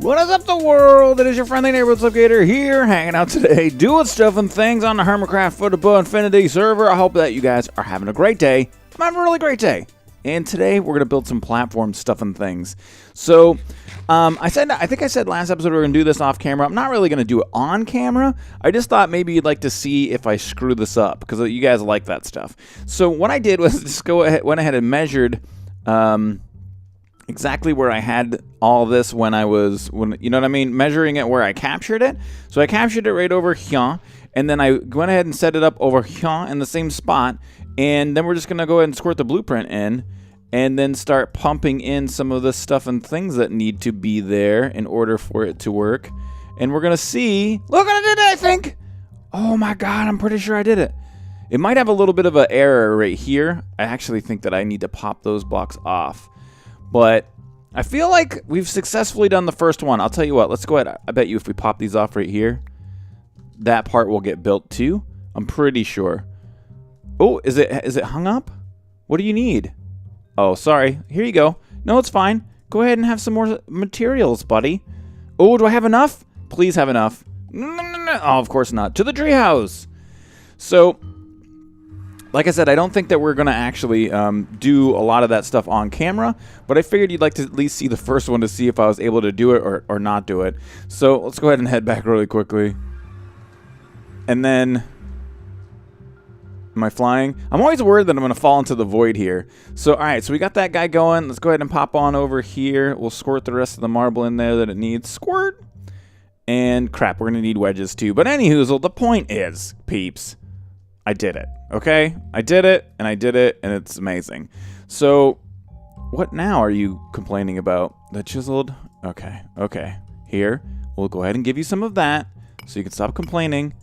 What is up, the world? It is your friendly neighborhood Slipgator here, hanging out today, doing stuff and things on the Hermitcraft FTB Infinity server. I hope that you guys are having a great day. I'm having a really great day. And today we're gonna build some platform stuff and things. So, I think I said last episode we were gonna do this off camera. I'm not really gonna do it on camera. I just thought maybe you'd like to see if I screw this up because you guys like that stuff. So what I did was just went ahead and measured. Exactly where I had all this when you know what I mean, measuring it where I captured it. So I captured it right over here, and then I went ahead and set it up over here in the same spot, and then we're just gonna go ahead and squirt the blueprint in, and then start pumping in some of the stuff and things that need to be there in order for it to work. And we're gonna see, look, I did it, I think. Oh my God, I'm pretty sure I did it. It might have a little bit of an error right here. I actually think that I need to pop those blocks off. But I feel like we've successfully done the first one. I'll tell you what, let's go ahead. I bet you if we pop these off right here, that part will get built too. I'm pretty sure. Oh, is it hung up? What do you need? Oh, sorry. Here you go. No, it's fine. Go ahead and have some more materials, buddy. Oh, do I have enough? Please have enough. No. Oh, of course not. To the treehouse. So, like I said, I don't think that we're going to actually do a lot of that stuff on camera, but I figured you'd like to at least see the first one to see if I was able to do it or not do it. So let's go ahead and head back really quickly. And then, am I flying? I'm always worried that I'm going to fall into the void here. So, all right, so we got that guy going. Let's go ahead and pop on over here. We'll squirt the rest of the marble in there that it needs. Squirt. And crap, we're going to need wedges too. But anywho, the point is, peeps, I did it, okay? I did it, and it's amazing. So, what now are you complaining about? The chiseled? Okay. Here, we'll go ahead and give you some of that, so you can stop complaining.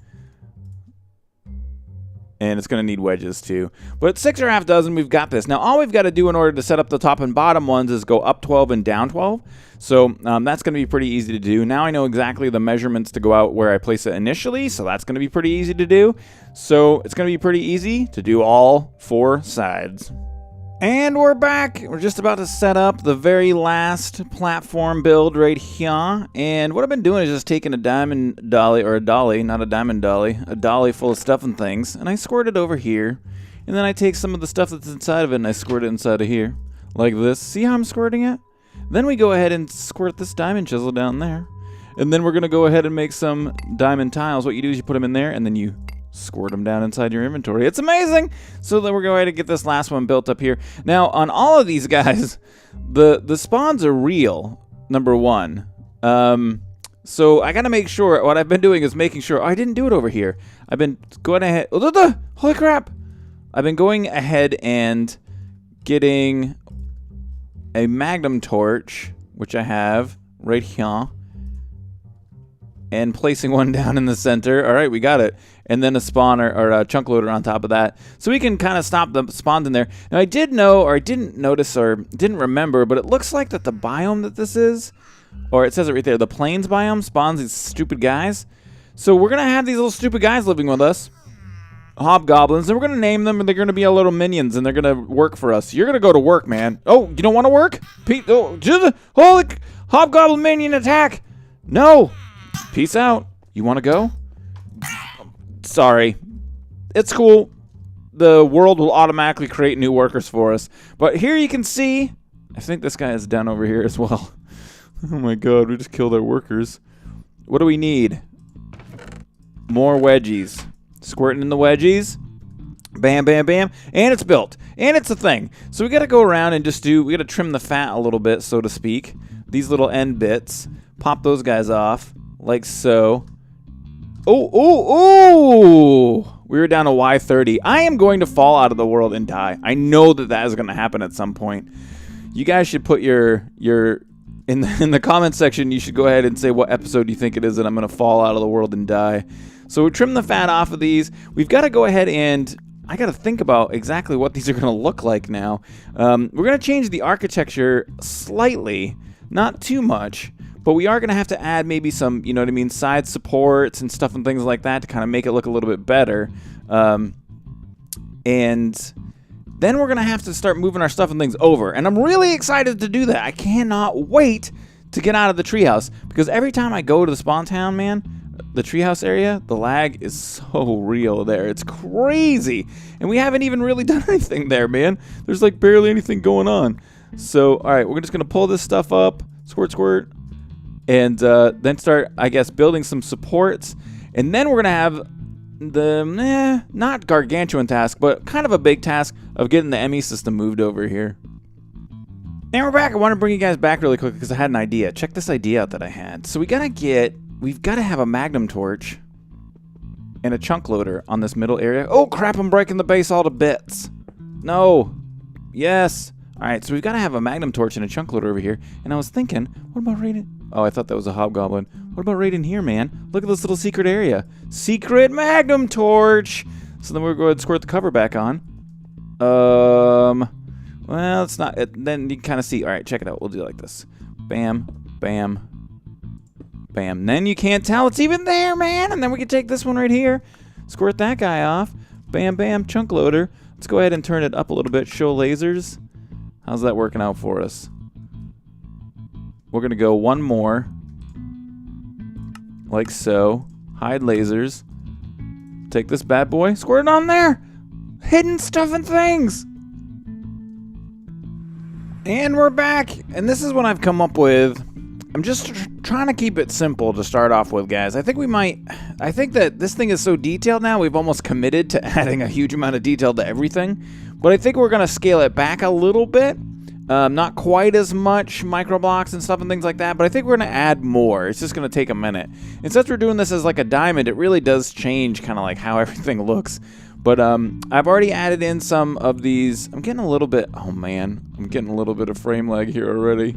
And it's going to need wedges too. But 6 or half dozen, we've got this. Now, all we've got to do in order to set up the top and bottom ones is go up 12 and down 12. So that's going to be pretty easy to do. Now I know exactly the measurements to go out where I place it initially. So that's going to be pretty easy to do. So it's going to be pretty easy to do all 4 sides. And we're back. We're just about to set up the very last platform build right here. And what I've been doing is just taking a diamond dolly, or a dolly, not a diamond dolly, a dolly full of stuff and things, and I squirt it over here. And then I take some of the stuff that's inside of it and I squirt it inside of here, like this. See how I'm squirting it? Then we go ahead and squirt this diamond chisel down there. And then we're going to go ahead and make some diamond tiles. What you do is you put them in there and then you squirt them down inside your inventory. It's amazing. So then we're going to get this last one built up here. Now, on all of these guys, the spawns are real, number one. So I got to make sure, what I've been doing is making sure, I didn't do it over here. I've been going ahead, holy crap. I've been going ahead and getting a magnum torch, which I have right here, and placing one down in the center. All right, we got it. And then a spawner or a chunk loader on top of that. So we can kind of stop the spawns in there. Now I did know, or I didn't notice, or didn't remember, but it looks like that the biome that this is, or it says it right there, the plains biome spawns these stupid guys. So we're going to have these little stupid guys living with us. Hobgoblins, and we're going to name them, and they're going to be our little minions, and they're going to work for us. You're going to go to work, man. Oh, you don't want to work? Pete, oh, holy hobgoblin minion attack. No. Peace out. You want to go? Sorry. It's cool. The world will automatically create new workers for us. But here you can see, I think this guy is down over here as well. Oh my God, we just killed our workers. What do we need? More wedgies. Squirting in the wedgies. Bam, bam, bam. And it's built. And it's a thing. So we got to go around and we got to trim the fat a little bit, so to speak. These little end bits. Pop those guys off. Like so. Oh! We were down to Y30. I am going to fall out of the world and die. I know that is going to happen at some point. You guys should put your in the comment section. You should go ahead and say what episode you think it is that I'm going to fall out of the world and die. So we trim the fat off of these. We've got to go ahead and I got to think about exactly what these are going to look like now. We're going to change the architecture slightly, not too much. But we are going to have to add maybe some, you know what I mean, side supports and stuff and things like that to kind of make it look a little bit better. And then we're going to have to start moving our stuff and things over. And I'm really excited to do that. I cannot wait to get out of the treehouse, because every time I go to the spawn town, man, the treehouse area, the lag is so real there. It's crazy. And we haven't even really done anything there, man. There's like barely anything going on. So, all right, we're just going to pull this stuff up, squirt, squirt, and then start, I guess, building some supports. And then we're going to have the, not gargantuan task, but kind of a big task of getting the Emmy system moved over here. And we're back. I want to bring you guys back really quick because I had an idea. Check this idea out that I had. So we've got to have a magnum torch and a chunk loader on this middle area. Oh crap, I'm breaking the base all to bits. No. Yes. All right, so we've got to have a magnum torch and a chunk loader over here. And I was thinking, what about right in... Oh, I thought that was a hobgoblin. What about right in here, man? Look at this little secret area. Secret magnum torch. So then we're going to squirt the cover back on. Well, it's not... then you can kind of see... All right, check it out. We'll do it like this. Bam, bam, bam. Then you can't tell it's even there, man. And then we can take this one right here. Squirt that guy off. Bam, bam, chunk loader. Let's go ahead and turn it up a little bit. Show lasers. How's that working out for us? We're going to go one more. Like so. Hide lasers. Take this bad boy. Squirt it on there. Hidden stuff and things. And we're back. And this is what I've come up with. I'm just trying to keep it simple to start off with, guys. I think that this thing is so detailed now, we've almost committed to adding a huge amount of detail to everything. But I think we're going to scale it back a little bit. Not quite as much microblocks and stuff and things like that, but I think we're going to add more. It's just going to take a minute. And since we're doing this as like a diamond, it really does change kind of like how everything looks. But I've already added in some of these. I'm getting a little bit, oh man, I'm getting a little bit of frame lag here already.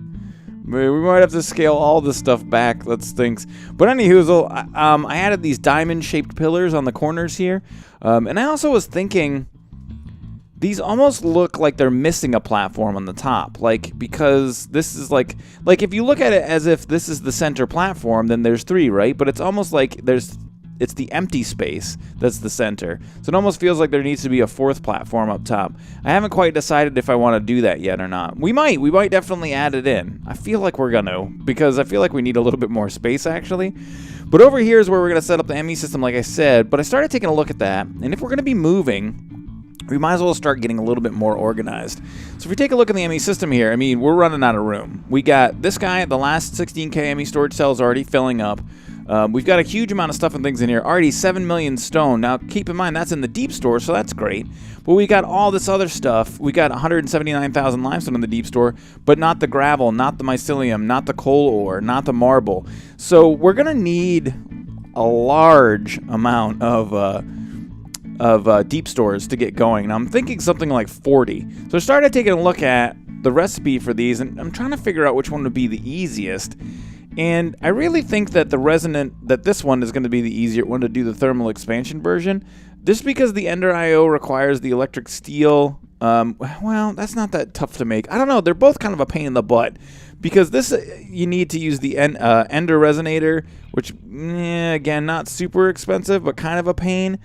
We might have to scale all this stuff back. That stinks. But anywho, I added these diamond-shaped pillars on the corners here. And I also was thinking, these almost look like they're missing a platform on the top. Like, because this is like if you look at it as if this is the center platform, then there's three, right? But it's almost like it's the empty space that's the center. So it almost feels like there needs to be a fourth platform up top. I haven't quite decided if I want to do that yet or not. We might definitely add it in. I feel like we're gonna, because I feel like we need a little bit more space actually. But over here is where we're gonna set up the Emmy system, like I said. But I started taking a look at that, and if we're gonna be moving, we might as well start getting a little bit more organized. So if we take a look at the Emmy system here, I mean, we're running out of room. We got this guy, the last 16K Emmy storage cell is already filling up. We've got a huge amount of stuff and things in here. Already 7 million stone. Now, keep in mind, that's in the deep store, so that's great. But we got all this other stuff. We got 179,000 limestone in the deep store, but not the gravel, not the mycelium, not the coal ore, not the marble. So we're going to need a large amount of deep stores to get going. Now, I'm thinking something like 40. So I started taking a look at the recipe for these, and I'm trying to figure out which one would be the easiest. And I really think that this one is going to be the easier one to do, the thermal expansion version, just because the Ender IO requires the electric steel. Well, that's not that tough to make. I don't know. They're both kind of a pain in the butt, because this you need to use the Ender resonator, which again, not super expensive, but kind of a pain.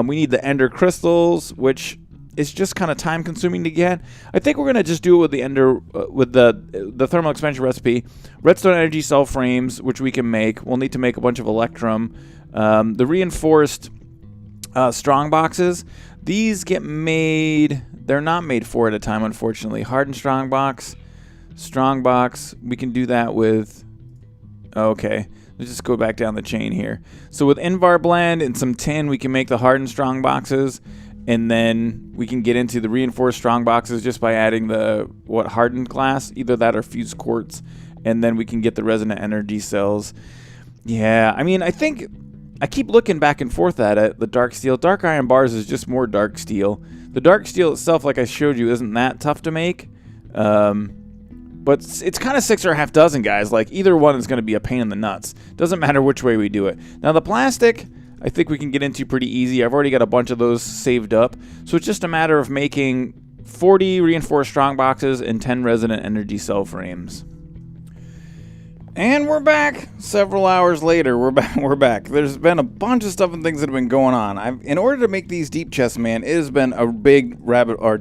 We need the Ender crystals, which is just kind of time consuming to get. I think we're gonna just do it with the Ender, with the thermal expansion recipe. Redstone energy cell frames, which we can make. We'll need to make a bunch of electrum. The reinforced strong boxes. These get made. They're not made 4 at a time, unfortunately. Hardened strongbox. We can do that with. Okay. Let's just go back down the chain here. So with Invar blend and some tin, we can make the hardened strong boxes. And then we can get into the reinforced strong boxes just by adding the hardened glass, either that or fused quartz, and then we can get the resonant energy cells. Yeah, I mean, I think I keep looking back and forth at it. The dark steel, dark iron bars is just more dark steel. The dark steel itself, like I showed you, isn't that tough to make, but it's kind of 6 or a half dozen, guys. Like either one is going to be a pain in the nuts. Doesn't matter which way we do it. Now the plastic, I think we can get into pretty easy. I've already got a bunch of those saved up. So it's just a matter of making 40 reinforced strong boxes and 10 resonant energy cell frames. And we're back. Several hours later, we're back. There's been a bunch of stuff and things that have been going on. In order to make these deep chests, man, it has been a big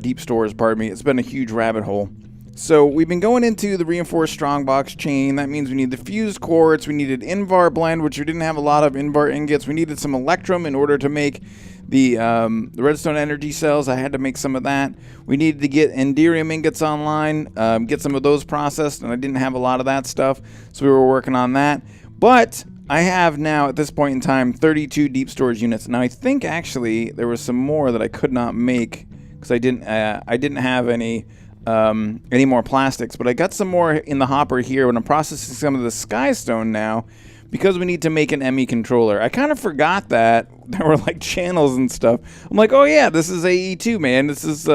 deep stores, pardon me. It's been a huge rabbit hole. So we've been going into the reinforced Strongbox chain. That means we need the fused quartz. We needed Invar blend, which we didn't have a lot of Invar ingots. We needed some electrum in order to make the redstone energy cells. I had to make some of that. We needed to get Enderium ingots online, get some of those processed, and I didn't have a lot of that stuff, so we were working on that. But I have now, at this point in time, 32 deep storage units. Now I think actually there was some more that I could not make because I didn't have any more plastics, but I got some more in the hopper here when I'm processing some of the Skystone now because we need to make an Emmy controller. I kind of forgot that there were like channels and stuff. I'm like, oh yeah, this is AE2, man. This is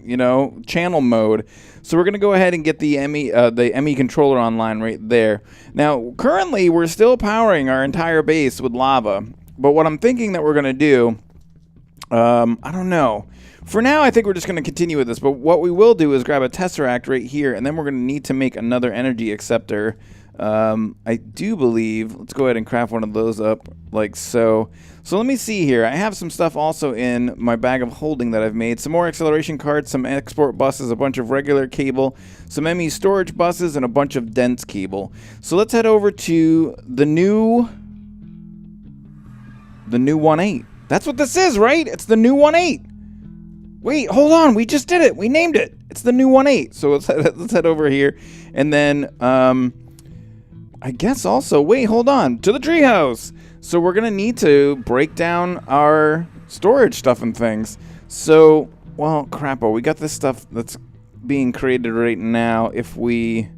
you know, channel mode. So we're gonna go ahead and get the Emmy controller online right there. Now, currently we're still powering our entire base with lava, but what I'm thinking that we're gonna do, I don't know. For now, I think we're just going to continue with this, but what we will do is grab a Tesseract right here, and then we're going to need to make another energy acceptor. I do believe, let's go ahead and craft one of those up like so. So let me see here. I have some stuff also in my bag of holding that I've made. Some more acceleration cards, some export buses, a bunch of regular cable, some Emmy storage buses, and a bunch of dense cable. So let's head over to the new 1.8. That's what this is, right? It's the new 1.8. Wait, hold on. We just did it. We named it. It's the new 1.8. So let's head over here. And then, I guess also, wait, hold on. To the treehouse. So we're going to need to break down our storage stuff and things. So, well, crap. We got this stuff that's being created right now. If we...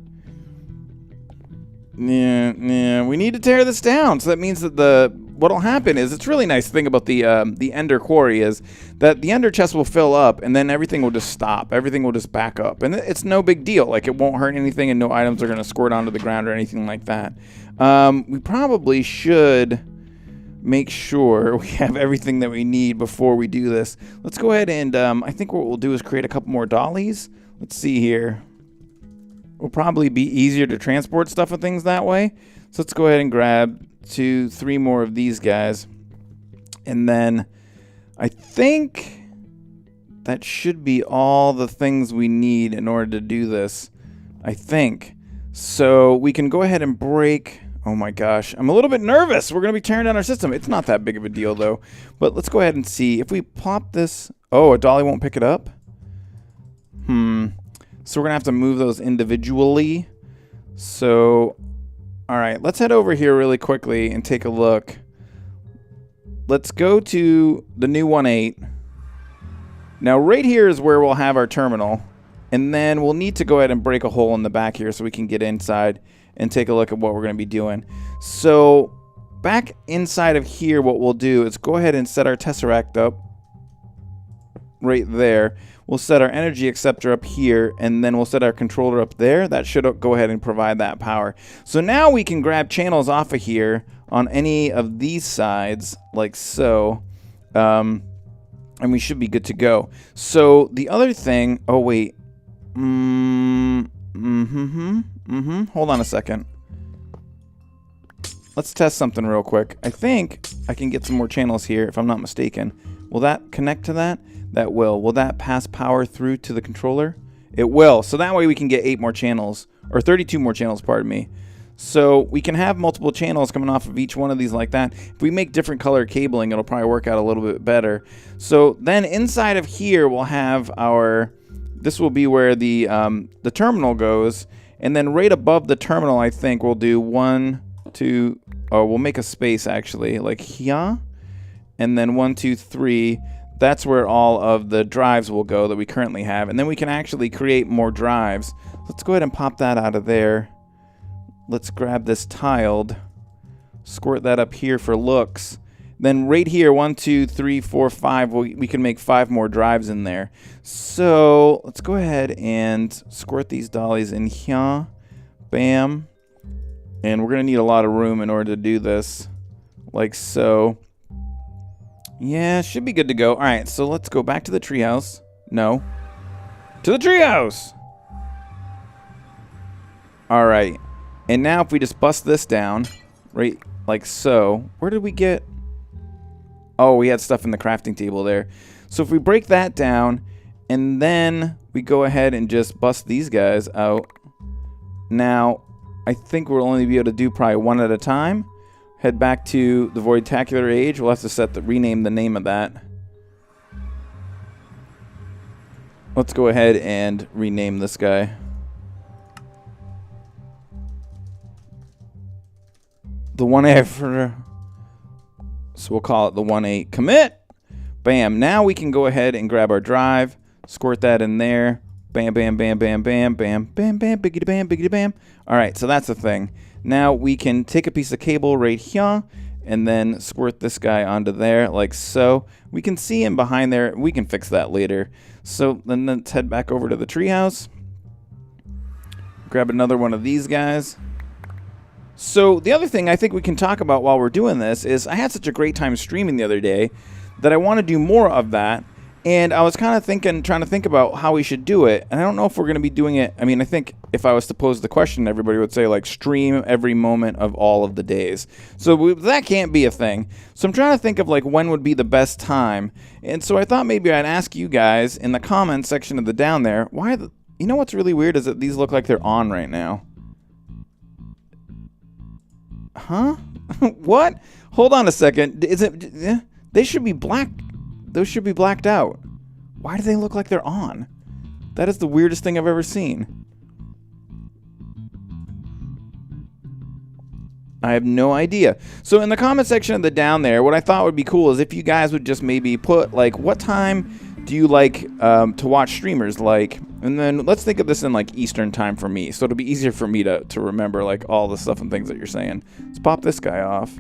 Yeah, we need to tear this down. So that means that what'll happen is, it's really nice thing about the Ender Quarry is that the Ender chest will fill up and then everything will just stop. Everything will just back up. And it's no big deal. Like, it won't hurt anything and no items are going to squirt onto the ground or anything like that. We probably should make sure we have everything that we need before we do this. Let's go ahead and I think what we'll do is create a couple more dollies. Let's see here. Will probably be easier to transport stuff and things that way. So let's go ahead and grab 2, 3 more of these guys. And then I think that should be all the things we need in order to do this. I think. So we can go ahead and break... Oh my gosh. I'm a little bit nervous. We're going to be tearing down our system. It's not that big of a deal though. But let's go ahead and see. If we pop this... Oh, a dolly won't pick it up? So we're going to have to move those individually. So, all right, let's head over here really quickly and take a look. Let's go to the new 1.8. Now, right here is where we'll have our terminal. And then we'll need to go ahead and break a hole in the back here so we can get inside and take a look at what we're going to be doing. So, back inside of here, what we'll do is go ahead and set our Tesseract up right there. We'll set our energy acceptor up here, and then we'll set our controller up there. That should go ahead and provide that power. So now we can grab channels off of here on any of these sides, like so, and we should be good to go. So the other thing, oh wait, hold on a second. Let's test something real quick. I think I can get some more channels here, if I'm not mistaken. Will that connect to that? That will. Will that pass power through to the controller? It will. So that way we can get 8 more channels, or 32 more channels, pardon me. So we can have multiple channels coming off of each one of these like that. If we make different color cabling, it'll probably work out a little bit better. So then inside of here we'll have our, this will be where the terminal goes. And then right above the terminal, I think we'll do 1, 2, oh, we'll make a space actually, like here. And then 1, 2, 3. That's where all of the drives will go that we currently have. And then we can actually create more drives. Let's go ahead and pop that out of there. Let's grab this tiled. Squirt that up here for looks. Then right here, 1, 2, 3, 4, 5, we can make 5 more drives in there. So let's go ahead and squirt these dollies in here. Bam. And we're going to need a lot of room in order to do this. Like so. Yeah, should be good to go. All right, so let's go back to the treehouse. No. To the treehouse! All right. And now if we just bust this down, right, like so. Where did we get? Oh, we had stuff in the crafting table there. So if we break that down and then we go ahead and just bust these guys out. Now, I think we'll only be able to do probably one at a time. Head back to the Voidtacular Age. We'll have to rename the name of that. Let's go ahead and rename this guy. The 1A for... So we'll call it the 1A commit. Bam. Now we can go ahead and grab our drive. Squirt that in there. Bam, bam, bam, bam, bam, bam, bam, bam, biggity bam, biggity bam. All right, so that's the thing. Now we can take a piece of cable right here and then squirt this guy onto there like so. We can see him behind there. We can fix that later. So then let's head back over to the treehouse. Grab another one of these guys. So the other thing I think we can talk about while we're doing this is I had such a great time streaming the other day that I want to do more of that. And I was kind of trying to think about how we should do it. And I don't know if we're going to be doing it. I mean, I think if I was to pose the question, everybody would say, like, stream every moment of all of the days. So that can't be a thing. So I'm trying to think of, like, when would be the best time. And so I thought maybe I'd ask you guys in the comments section of the down there, you know what's really weird is that these look like they're on right now. Huh? What? Hold on a second. Is it... They should be black... Those should be blacked out. Why do they look like they're on? That is the weirdest thing I've ever seen. I have no idea. So in the comment section of the down there, what I thought would be cool is if you guys would just maybe put, like, what time do you like to watch streamers? Like, and then let's think of this in, like, Eastern time for me. So it'll be easier for me to remember, like, all the stuff and things that you're saying. Let's pop this guy off.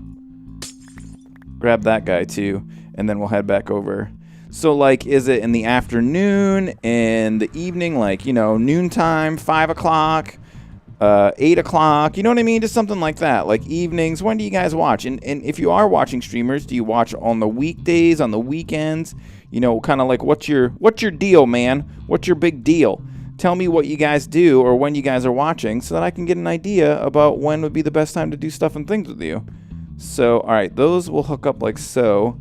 Grab that guy, too. And then we'll head back over. So, like, is it in the afternoon, in the evening, like, you know, noontime, 5 o'clock, 8 o'clock, you know what I mean? Just something like that, like evenings. When do you guys watch? And if you are watching streamers, do you watch on the weekdays, on the weekends? You know, kind of like, what's your deal, man? What's your big deal? Tell me what you guys do or when you guys are watching so that I can get an idea about when would be the best time to do stuff and things with you. So, all right, those will hook up like so.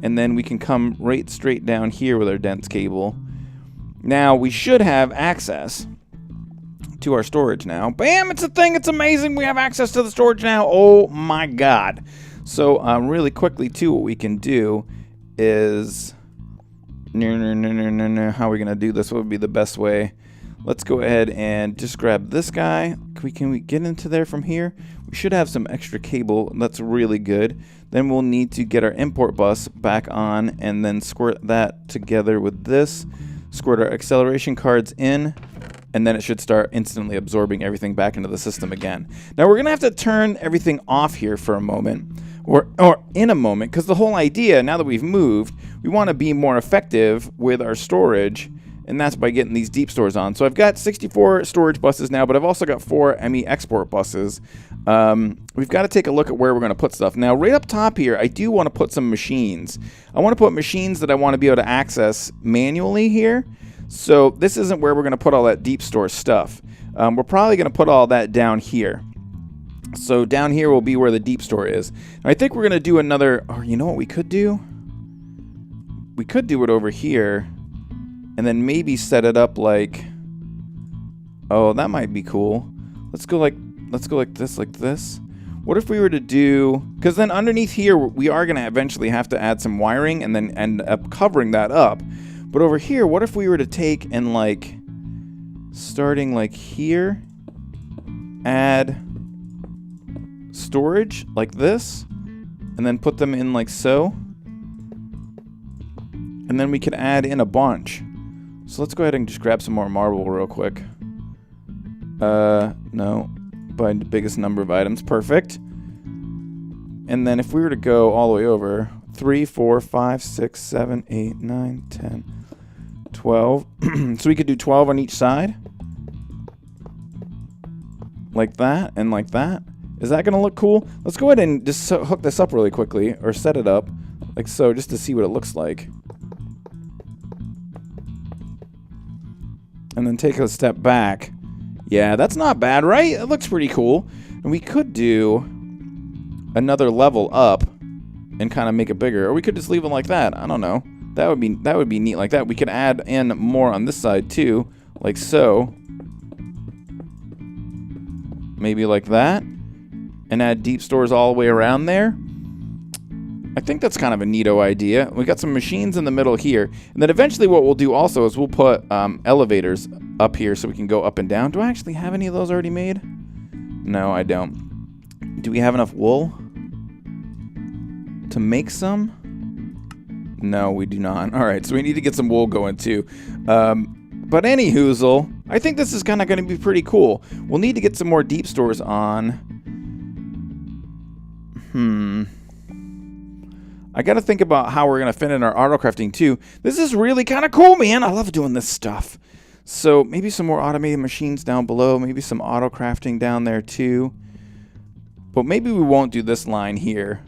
And then we can come right straight down here with our dense cable. Now, we should have access to our storage now. Bam, it's a thing. It's amazing. We have access to the storage now. Oh, my God. So, really quickly, too, what we can do is... How are we going to do this? What would be the best way? Let's go ahead and just grab this guy. Can we get into there from here? We should have some extra cable. That's really good. Then we'll need to get our import bus back on and then squirt that together with this. Squirt our acceleration cards in, and then it should start instantly absorbing everything back into the system again. Now we're going to have to turn everything off here for a moment, or in a moment, because the whole idea, now that we've moved, we want to be more effective with our storage. And that's by getting these deep stores on. So I've got 64 storage buses now, but I've also got 4 Emmy export buses. We've got to take a look at where we're going to put stuff. Now, right up top here, I do want to put some machines. I want to put machines that I want to be able to access manually here. So this isn't where we're going to put all that deep store stuff. We're probably going to put all that down here. So down here will be where the deep store is. And I think we're going to do another... Or you know what we could do? We could do it over here. And then maybe set it up like, oh, that might be cool. Let's go like this. What if we were to do, because then underneath here, we are going to eventually have to add some wiring and then end up covering that up. But over here, what if we were to take and like, starting like here, add storage like this, and then put them in like so. And then we could add in a bunch. So let's go ahead and just grab some more marble real quick. No. By the biggest number of items. Perfect. And then if we were to go all the way over, 3, 4, 5, 6, 7, 8, 9, 10, 12. So we could do 12 on each side. Like that and like that. Is that going to look cool? Let's go ahead and just hook this up really quickly. Or set it up. Like so, just to see what it looks like. And then take a step back. Yeah, that's not bad, right? It looks pretty cool. And we could do another level up and kind of make it bigger. Or we could just leave it like that. I don't know. That would be neat like that. We could add in more on this side too, like so. Maybe like that. And add deep stores all the way around there. I think that's kind of a neato idea. We got some machines in the middle here. And then eventually what we'll do also is we'll put elevators up here so we can go up and down. Do I actually have any of those already made? No, I don't. Do we have enough wool to make some? No, we do not. All right, so we need to get some wool going too. But anywhoozle, I think this is kind of going to be pretty cool. We'll need to get some more deep stores on. I got to think about how we're going to fit in our auto crafting too. This is really kind of cool, man. I love doing this stuff. So maybe some more automated machines down below. Maybe some auto crafting down there too. But maybe we won't do this line here.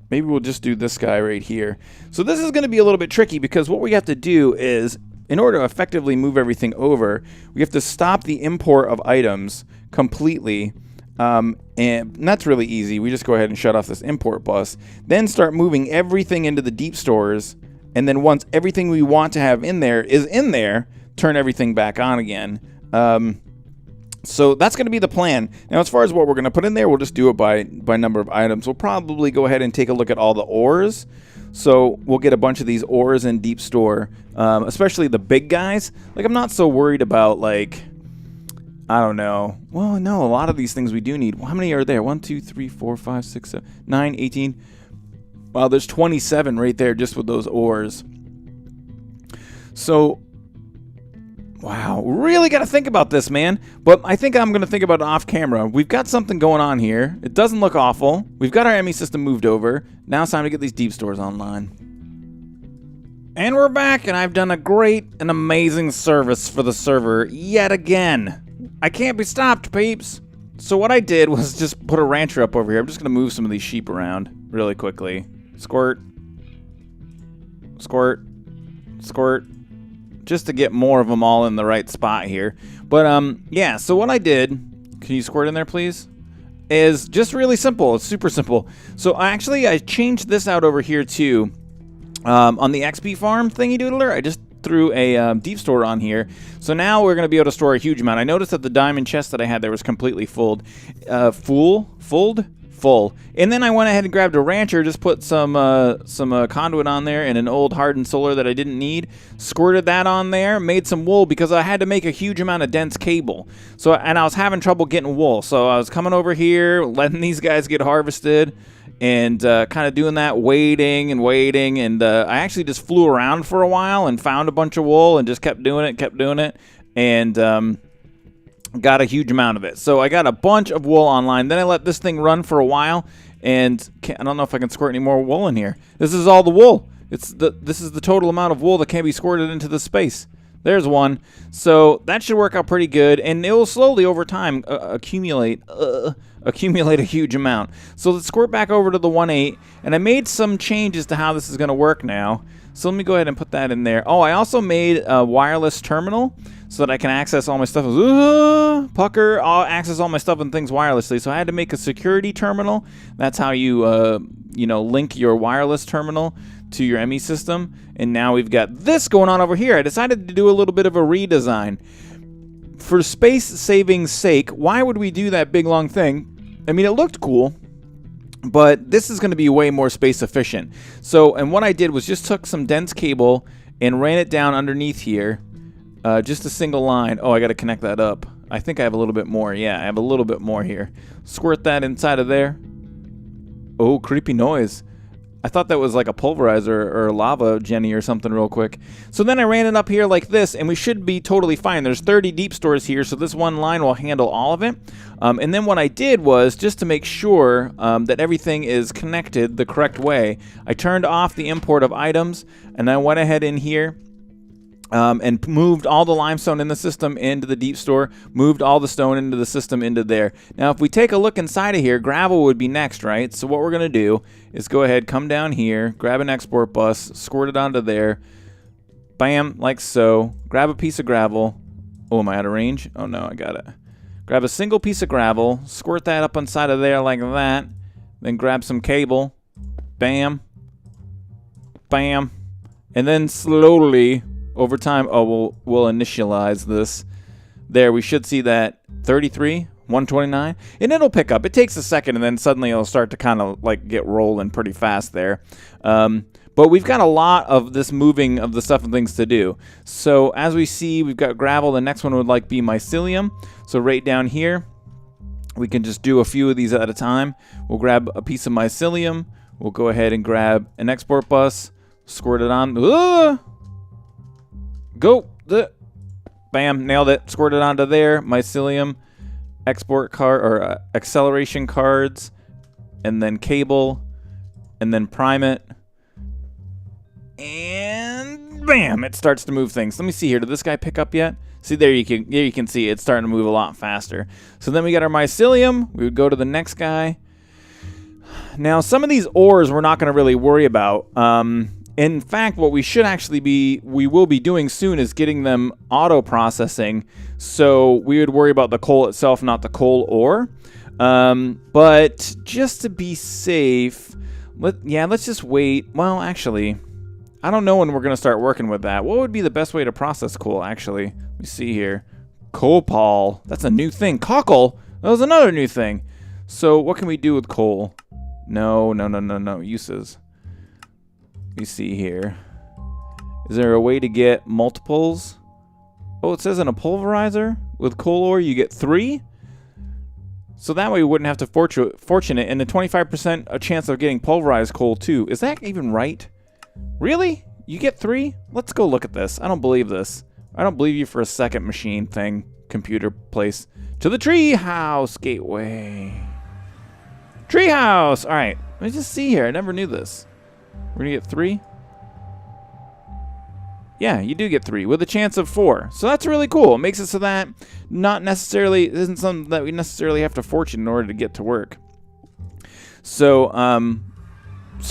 Maybe we'll just do this guy right here. So this is going to be a little bit tricky because what we have to do is, in order to effectively move everything over, we have to stop the import of items completely. And that's really easy. We just go ahead and shut off this import bus. Then start moving everything into the deep stores. And then once everything we want to have in there is in there, turn everything back on again. So that's going to be the plan. Now, as far as what we're going to put in there, we'll just do it by number of items. We'll probably go ahead and take a look at all the ores. So we'll get a bunch of these ores in deep store, especially the big guys. Like, I'm not so worried about, like, I don't know. Well, no, a lot of these things we do need. How many are there? 1, 2, 3, 4, 5, 6, 7, 9, 18. Wow, there's 27 right there just with those ores. So, wow, really got to think about this, man. But I think I'm going to think about it off camera. We've got something going on here. It doesn't look awful. We've got our Emmy system moved over. Now it's time to get these deep stores online. And we're back, and I've done a great and amazing service for the server yet again. I can't be stopped, peeps. So what I did was just put a rancher up over here. I'm just going to move some of these sheep around really quickly. Squirt. Squirt. Squirt. Just to get more of them all in the right spot here. But, yeah, so what I did, can you squirt in there, please? Is just really simple. It's super simple. So, I changed this out over here, too. On the XP farm thingy doodler, I just threw a deep store on here. So now we're going to be able to store a huge amount. I noticed that the diamond chest that I had there was completely full. And then I went ahead and grabbed a rancher, just put some conduit on there and an old hardened solar that I didn't need. Squirted that on there, made some wool because I had to make a huge amount of dense cable. So, and I was having trouble getting wool. So I was coming over here, letting these guys get harvested, and kind of doing that, waiting. And I actually just flew around for a while and found a bunch of wool and just kept doing it. And got a huge amount of it. So I got a bunch of wool online. Then I let this thing run for a while, and I don't know if I can squirt any more wool in here. This is all the wool. This is the total amount of wool that can be squirted into the space. There's one. So that should work out pretty good, and it will slowly over time accumulate a huge amount. So let's squirt back over to the 1.8, and I made some changes to how this is going to work now. So let me go ahead and put that in there. Oh, I also made a wireless terminal so that I can access all my stuff. Pucker, I'll access all my stuff and things wirelessly. So I had to make a security terminal. That's how you, link your wireless terminal to your Emmy system. And now we've got this going on over here. I decided to do a little bit of a redesign. For space saving's sake, why would we do that big long thing? I mean, it looked cool, but this is going to be way more space efficient. So, and what I did was just took some dense cable and ran it down underneath here. Just a single line. Oh, I got to connect that up. I think I have a little bit more. Yeah, I have a little bit more here. Squirt that inside of there. Oh, creepy noise. I thought that was like a pulverizer or a lava Jenny or something real quick. So then I ran it up here like this, and we should be totally fine. There's 30 deep stores here, so this one line will handle all of it. And then what I did was, just to make sure that everything is connected the correct way, I turned off the import of items, and I went ahead in here and moved all the limestone in the system into the deep store, moved all the stone into the system into there. Now, if we take a look inside of here, gravel would be next, right? So what we're going to do is go ahead, come down here, grab an export bus, squirt it onto there, bam, like so, grab a piece of gravel. Oh, am I out of range? Oh, no, I got it. Grab a single piece of gravel, squirt that up inside of there like that, then grab some cable, bam, Bam. And then slowly, over time, oh, we'll initialize this. There, we should see that 33, 129, and it'll pick up. It takes a second, and then suddenly it'll start to kind of like get rolling pretty fast there. But we've got a lot of this moving of the stuff and things to do. So as we see, we've got gravel. The next one would like be mycelium. So right down here, we can just do a few of these at a time. We'll grab a piece of mycelium. We'll go ahead and grab an export bus, squirt it on. Go. Bam, nailed it. Squirt it onto there. Mycelium, export card or acceleration cards, and then cable, and then prime it. And bam, it starts to move things. Let me see here. Did this guy pick up yet? See, there you can see it's starting to move a lot faster. So then we got our mycelium. We would go to the next guy. Now, some of these ores we're not going to really worry about. In fact, what we will be doing soon is getting them auto-processing. So we would worry about the coal itself, not the coal ore. But just to be safe, let's just wait. Well, actually, I don't know when we're going to start working with that. What would be the best way to process coal, actually? Let me see here. Copal. That's a new thing. Cockle. That was another new thing. So what can we do with coal? No. Uses. Let me see here. Is there a way to get multiples? Oh, it says in a pulverizer with coal ore you get 3. So that way we wouldn't have to fortunate, and a 25% a chance of getting pulverized coal too. Is that even right? Really? You get 3? Let's go look at this. I don't believe this. I don't believe you for a second, machine thing, computer place. To the treehouse gateway. Treehouse! Alright, let me just see here. I never knew this. We're gonna get 3? Yeah, you do get 3 with a chance of 4. So that's really cool. It makes it so that isn't something that we necessarily have to fortune in order to get to work. So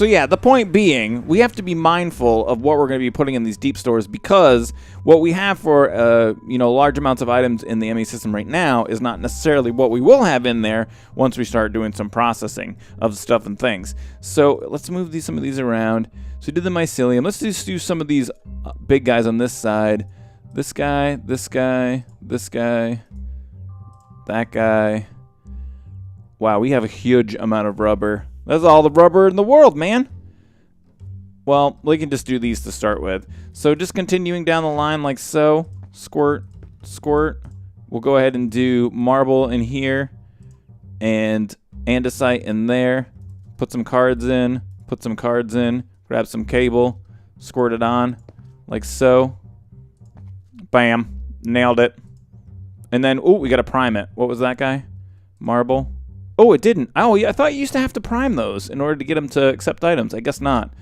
yeah, the point being, we have to be mindful of what we're going to be putting in these deep stores, because what we have for large amounts of items in the Emmy system right now is not necessarily what we will have in there once we start doing some processing of stuff and things. So let's move some of these around. So we did the mycelium. Let's just do some of these big guys on this side. This guy, this guy, this guy, that guy. Wow, we have a huge amount of rubber. That's all the rubber in the world, man. Well, we can just do these to start with. So just continuing down the line like so. Squirt, squirt. We'll go ahead and do marble in here. And andesite in there. Put some cards in. Put some cards in. Grab some cable. Squirt it on. Like so. Bam. Nailed it. And then, we got to prime it. What was that guy? Marble. Oh, it didn't. Oh, yeah, I thought you used to have to prime those in order to get them to accept items. I guess not.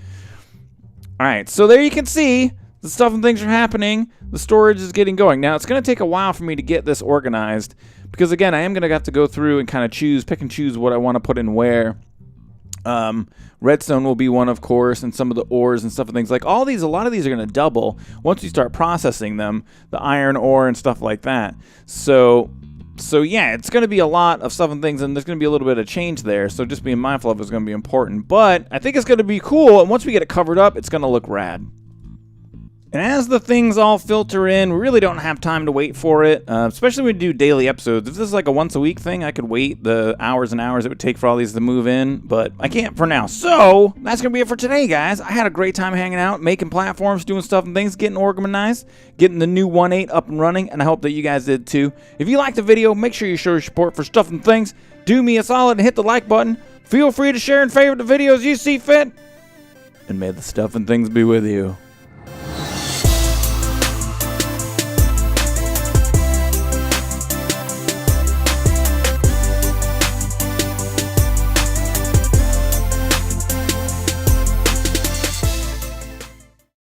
All right, so there you can see the stuff and things are happening. The storage is getting going. Now, it's going to take a while for me to get this organized because, again, I am going to have to go through and kind of pick and choose what I want to put in where. Redstone will be one, of course, and some of the ores and stuff and things. Like all these, a lot of these are going to double once you start processing them, the iron ore and stuff like that. So yeah, it's going to be a lot of stuff and things, and there's going to be a little bit of change there, so just being mindful of it is going to be important. But I think it's going to be cool, and once we get it covered up, it's going to look rad. And as the things all filter in, we really don't have time to wait for it, especially when we do daily episodes. If this is like a once-a-week thing, I could wait the hours and hours it would take for all these to move in, but I can't for now. So that's going to be it for today, guys. I had a great time hanging out, making platforms, doing stuff and things, getting organized, getting the new 1.8 up and running, and I hope that you guys did too. If you liked the video, make sure you show your support for stuff and things. Do me a solid and hit the like button. Feel free to share and favorite the videos you see fit. And may the stuff and things be with you.